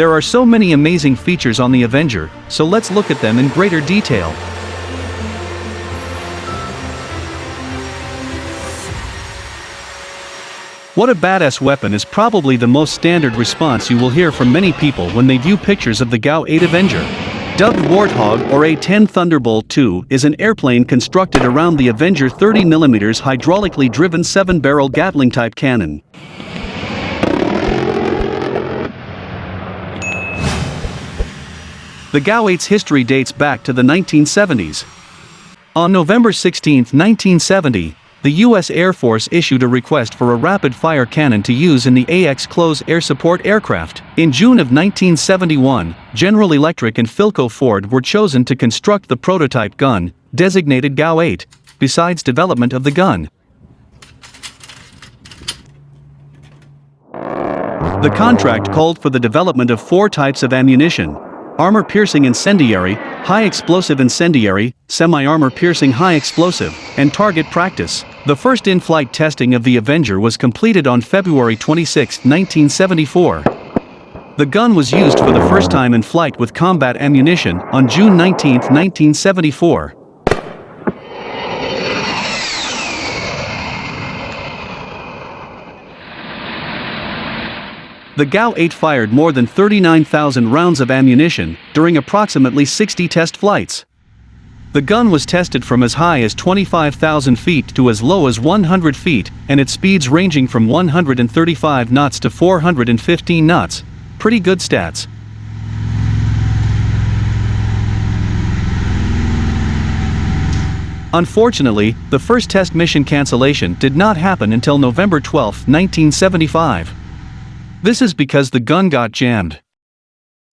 There are so many amazing features on the Avenger, so let's look at them in greater detail. What a badass weapon is probably the most standard response you will hear from many people when they view pictures of the Gau-8 Avenger. Dubbed Warthog or A-10 Thunderbolt II is an airplane constructed around the Avenger 30mm hydraulically driven 7-barrel Gatling-type cannon. The Gau-8's history dates back to the 1970s. On November 16, 1970, the U.S. Air Force issued a request for a rapid-fire cannon to use in the AX close air support aircraft. In June of 1971, General Electric and Philco Ford were chosen to construct the prototype gun, designated Gau-8, besides development of the gun. The contract called for the development of 4 types of ammunition: armor-piercing incendiary, high-explosive incendiary, semi-armor-piercing high-explosive, and target practice. The first in-flight testing of the Avenger was completed on February 26, 1974. The gun was used for the first time in flight with combat ammunition on June 19, 1974. The Gau-8 fired more than 39,000 rounds of ammunition during approximately 60 test flights. The gun was tested from as high as 25,000 feet to as low as 100 feet, and its speeds ranging from 135 knots to 415 knots. Pretty good stats. Unfortunately, the first test mission cancellation did not happen until November 12, 1975. This is because the gun got jammed.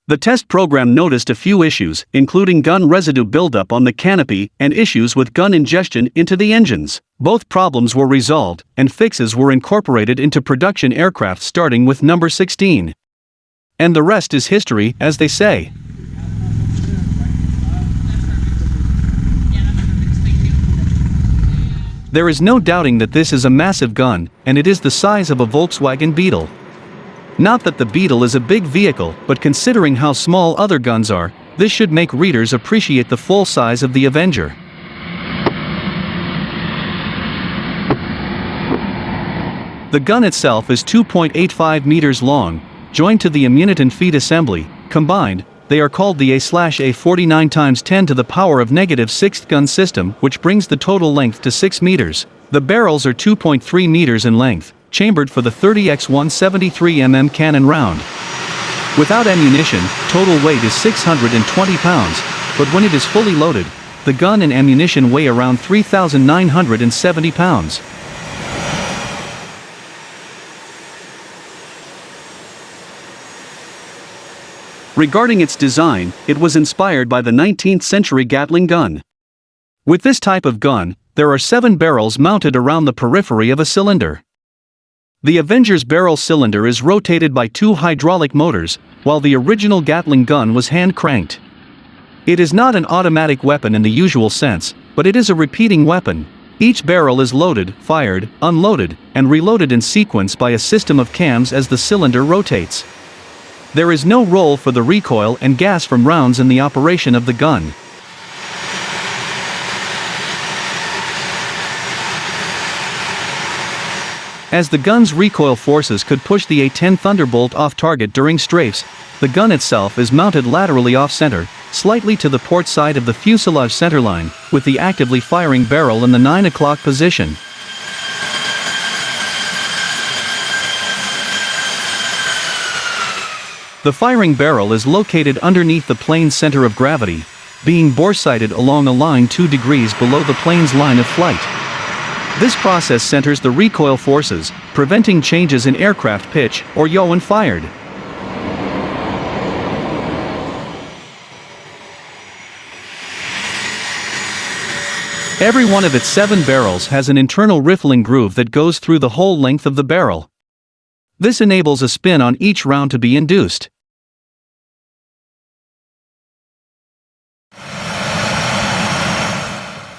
The test program noticed a few issues, including gun residue buildup on the canopy and issues with gun ingestion into the engines. Both problems were resolved, and fixes were incorporated into production aircraft starting with number 16. And the rest is history, as they say. There is no doubting that this is a massive gun, and it is the size of a Volkswagen Beetle. Not that the Beetle is a big vehicle, but considering how small other guns are, this should make readers appreciate the full size of the Avenger. The gun itself is 2.85 meters long, joined to the Immuniton feed assembly. Combined, they are called the A/A 49 x 10 to the power of -6 gun system, which brings the total length to 6 meters. The barrels are 2.3 meters in length, chambered for the 30x 173 mm cannon round. Without ammunition, total weight is 620 pounds, but when it is fully loaded, the gun and ammunition weigh around 3,970 pounds. Regarding its design, it was inspired by the 19th century Gatling gun. With this type of gun, there are 7 barrels mounted around the periphery of a cylinder. The Avenger's barrel cylinder is rotated by 2 hydraulic motors, while the original Gatling gun was hand-cranked. It is not an automatic weapon in the usual sense, but it is a repeating weapon. Each barrel is loaded, fired, unloaded, and reloaded in sequence by a system of cams as the cylinder rotates. There is no roll for the recoil and gas from rounds in the operation of the gun. As the gun's recoil forces could push the A-10 Thunderbolt off target during strafes, the gun itself is mounted laterally off-center, slightly to the port side of the fuselage centerline, with the actively firing barrel in the 9 o'clock position. The firing barrel is located underneath the plane's center of gravity, being bore-sighted along a line 2 degrees below the plane's line of flight. This process centers the recoil forces, preventing changes in aircraft pitch or yaw when fired. Every one of its 7 barrels has an internal riffling groove that goes through the whole length of the barrel. This enables a spin on each round to be induced.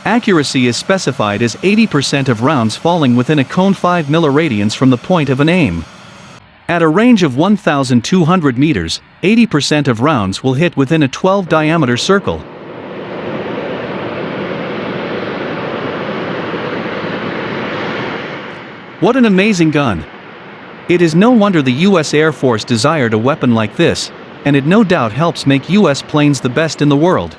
Accuracy is specified as 80% of rounds falling within a cone 5 milliradians from the point of an aim. At a range of 1,200 meters, 80% of rounds will hit within a 12-diameter circle. What an amazing gun! It is no wonder the US Air Force desired a weapon like this, and it no doubt helps make US planes the best in the world.